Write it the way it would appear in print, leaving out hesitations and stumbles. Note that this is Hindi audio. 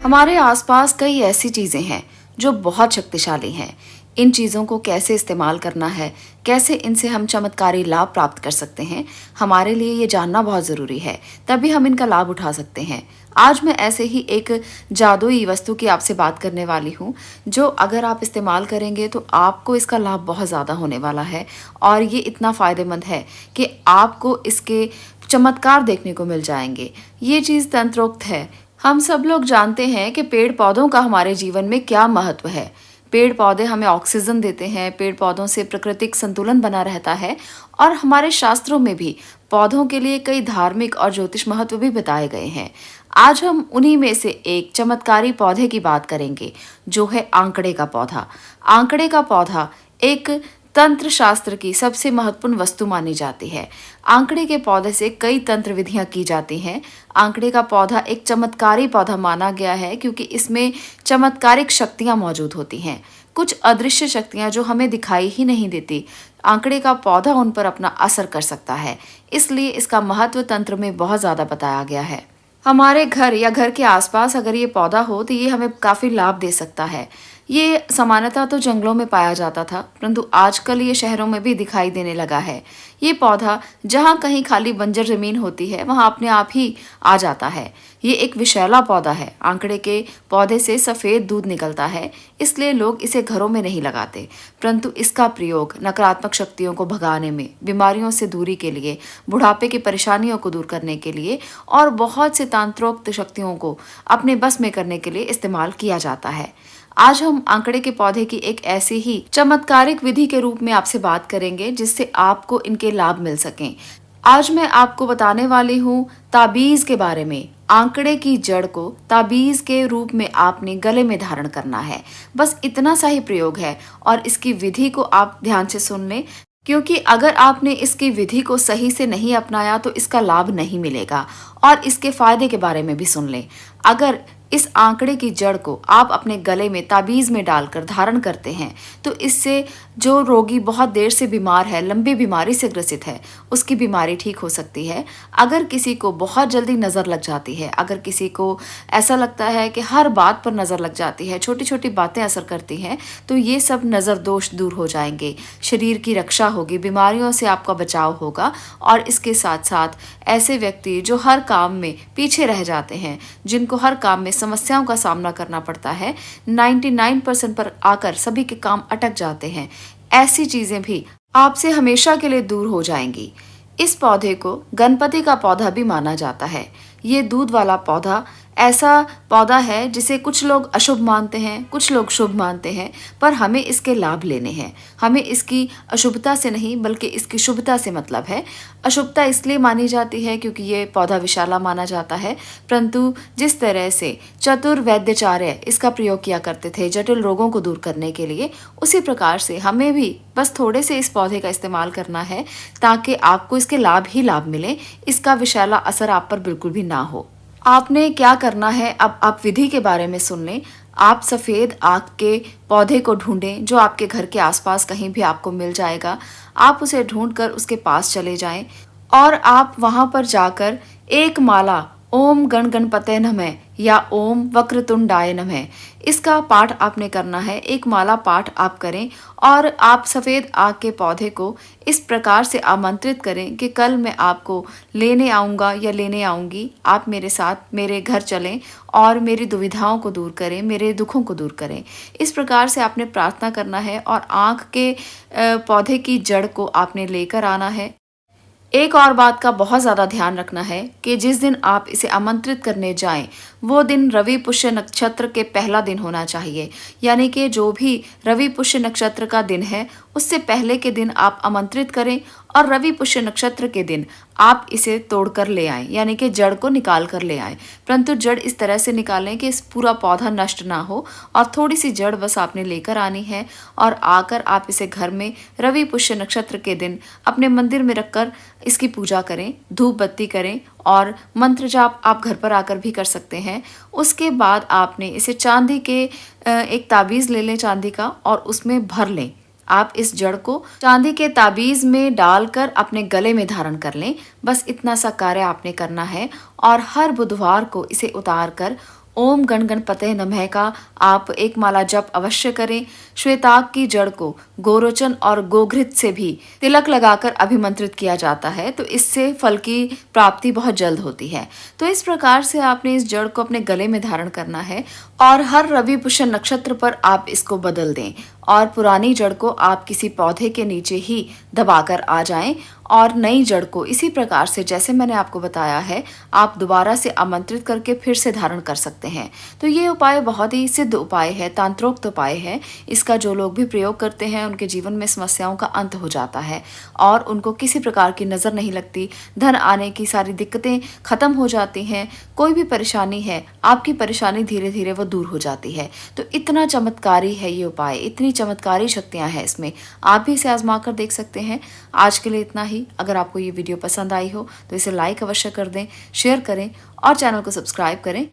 हमारे आसपास कई ऐसी चीजें हैं जो बहुत शक्तिशाली हैं। इन चीजों को कैसे इस्तेमाल करना है, कैसे इनसे हम चमत्कारी लाभ प्राप्त कर सकते हैं, हमारे लिए ये जानना बहुत जरूरी है। तभी हम इनका लाभ उठा सकते हैं। आज मैं ऐसे ही एक जादुई वस्तु की आपसे बात करने वाली हूँ, जो अगर आप इस्तेमाल करेंगे तो आपको इसका लाभ बहुत ज़्यादा होने वाला है। और ये इतना फ़ायदेमंद है कि आपको इसके चमत्कार देखने को मिल जाएंगे। ये चीज़ तंत्रोक्त है। हम सब लोग जानते हैं कि पेड़ पौधों का हमारे जीवन में क्या महत्व है। पेड़ पौधे हमें ऑक्सीजन देते हैं, पेड़ पौधों से प्राकृतिक संतुलन बना रहता है। और हमारे शास्त्रों में भी पौधों के लिए कई धार्मिक और ज्योतिष महत्व भी बताए गए हैं। आज हम उन्हीं में से एक चमत्कारी पौधे की बात करेंगे, जो है आंकड़े का पौधा। आंकड़े का पौधा एक तंत्र शास्त्र की सबसे महत्वपूर्ण वस्तु मानी जाती है। आंकड़े के पौधे से कई तंत्र विधियां की जाती हैं। आंकड़े का पौधा एक चमत्कारी पौधा माना गया है, क्योंकि इसमें चमत्कारिक शक्तियां मौजूद होती हैं। कुछ अदृश्य शक्तियां जो हमें दिखाई ही नहीं देती, आंकड़े का पौधा उन पर अपना असर कर सकता है। इसलिए इसका महत्व तंत्र में बहुत ज्यादा बताया गया है। हमारे घर या घर के आसपास अगर ये पौधा हो तो ये हमें काफी लाभ दे सकता है। ये सामान्यतः तो जंगलों में पाया जाता था, परंतु आजकल ये शहरों में भी दिखाई देने लगा है। ये पौधा जहाँ कहीं खाली बंजर जमीन होती है, वहाँ अपने आप ही आ जाता है। ये एक विषैला पौधा है। आंकड़े के पौधे से सफेद दूध निकलता है, इसलिए लोग इसे घरों में नहीं लगाते, परंतु इसका प्रयोग नकारात्मक शक्तियों को भगाने में, बीमारियों से दूरी के लिए, बुढ़ापे की परेशानियों को दूर करने के लिए और बहुत से तंत्रोक्त शक्तियों को अपने बस में करने के लिए इस्तेमाल किया जाता है। आज हम आंकड़े के पौधे की एक ऐसी ही चमत्कारिक विधि के रूप में आपसे बात करेंगे, जिससे आपको इनके लाभ मिल सकें। आज मैं आपको बताने वाली हूँ ताबीज के बारे में। आंकड़े की जड़ को ताबीज के रूप में आपने गले में धारण करना है। बस इतना सा ही प्रयोग है, और इसकी विधि को आप ध्यान से सुन लें, क्योंकि अगर आपने इसकी विधि को सही से नहीं अपनाया तो इसका लाभ नहीं मिलेगा। और इसके फायदे के बारे में भी सुन लें। अगर इस आंकड़े की जड़ को आप अपने गले में ताबीज में डालकर धारण करते हैं, तो इससे जो रोगी बहुत देर से बीमार है, लंबी बीमारी से ग्रसित है, उसकी बीमारी ठीक हो सकती है। अगर किसी को बहुत जल्दी नज़र लग जाती है, अगर किसी को ऐसा लगता है कि हर बात पर नज़र लग जाती है, छोटी छोटी बातें असर करती हैं, तो ये सब नज़र दोष दूर हो जाएंगे। शरीर की रक्षा होगी, बीमारियों से आपका बचाव होगा। और इसके साथ साथ ऐसे व्यक्ति जो हर काम में पीछे रह जाते हैं, जिनको हर काम में समस्याओं का सामना करना पड़ता है, 99% पर आकर सभी के काम अटक जाते हैं, ऐसी चीजें भी आपसे हमेशा के लिए दूर हो जाएंगी। इस पौधे को गणपति का पौधा भी माना जाता है। ये दूध वाला पौधा ऐसा पौधा है जिसे कुछ लोग अशुभ मानते हैं, कुछ लोग शुभ मानते हैं, पर हमें इसके लाभ लेने हैं। हमें इसकी अशुभता से नहीं, बल्कि इसकी शुभता से मतलब है। अशुभता इसलिए मानी जाती है क्योंकि ये पौधा विषाला माना जाता है, परंतु जिस तरह से चतुर वैद्याचार्य इसका प्रयोग किया करते थे जटिल रोगों को दूर करने के लिए, उसी प्रकार से हमें भी बस थोड़े से इस पौधे का इस्तेमाल करना है, ताकि आपको इसके लाभ ही लाभ मिले, इसका विषैला असर आप पर बिल्कुल भी ना हो। आपने क्या करना है, अब आप विधि के बारे में सुन लें। आप सफ़ेद आक के पौधे को ढूंढें, जो आपके घर के आसपास कहीं भी आपको मिल जाएगा। आप उसे ढूंढकर उसके पास चले जाएं, और आप वहां पर जाकर एक माला ओम गण गणपते नमः या ओम वक्रतुंडाय नमः, इसका पाठ आपने करना है। एक माला पाठ आप करें, और आप सफ़ेद आग के पौधे को इस प्रकार से आमंत्रित करें कि कल मैं आपको लेने आऊँगा या लेने आऊँगी। आप मेरे साथ मेरे घर चलें और मेरी दुविधाओं को दूर करें, मेरे दुखों को दूर करें। इस प्रकार से आपने प्रार्थना करना है, और आँख के पौधे की जड़ को आपने लेकर आना है। एक और बात का बहुत ज़्यादा ध्यान रखना है कि जिस दिन आप इसे आमंत्रित करने जाएं, वो दिन रवि पुष्य नक्षत्र के पहला दिन होना चाहिए। यानी कि जो भी रवि पुष्य नक्षत्र का दिन है, उससे पहले के दिन आप आमंत्रित करें, और रवि पुष्य नक्षत्र के दिन आप इसे तोड़कर ले आएं, यानी कि जड़ को निकाल कर ले आएं। परंतु जड़ इस तरह से निकालें कि इस पूरा पौधा नष्ट ना हो, और थोड़ी सी जड़ बस आपने लेकर आनी है। और आकर आप इसे घर में रवि पुष्य नक्षत्र के दिन अपने मंदिर में रखकर इसकी पूजा करें, धूप बत्ती करें, और मंत्र जाप आप घर पर आकर भी कर सकते हैं। उसके बाद आपने इसे चांदी के एक ताबीज़ ले लें चांदी का, और उसमें भर लें। आप इस जड़ को चांदी के ताबीज में डालकर अपने गले में धारण कर लें। बस इतना सा कार्य आपने करना है, और हर बुधवार को इसे उतार कर ओम गण गणपतये नमः का आप एक माला जप अवश्य करें। श्वेताग की जड़ को गोरोचन और गोघृत से भी तिलक लगाकर अभिमंत्रित किया जाता है, तो इससे फल की प्राप्ति बहुत जल्द होती है। तो इस प्रकार से आपने इस जड़ को अपने गले में धारण करना है और हर रवि पुष्य नक्षत्र पर आप इसको बदल दें और पुरानी जड़ को आप किसी पौधे के नीचे ही दबाकर आ जाएं और नई जड़ को इसी प्रकार से जैसे मैंने आपको बताया है आप दोबारा से आमंत्रित करके फिर से धारण कर सकते हैं। तो ये उपाय बहुत ही सिद्ध उपाय है, तांत्रोक्त उपाय है। इसका जो लोग भी प्रयोग करते हैं उनके जीवन में समस्याओं का अंत हो जाता है और उनको किसी प्रकार की नज़र नहीं लगती, धन आने की सारी दिक्कतें खत्म हो जाती हैं। कोई भी परेशानी है, आपकी परेशानी धीरे धीरे वो दूर हो जाती है। तो इतना चमत्कारी है ये उपाय, इतनी चमत्कारी शक्तियाँ हैं इसमें। आप भी इसे आजमा कर देख सकते हैं। आज के लिए इतना ही। अगर आपको ये वीडियो पसंद आई हो तो इसे लाइक अवश्य कर दें, शेयर करें और चैनल को सब्सक्राइब करें।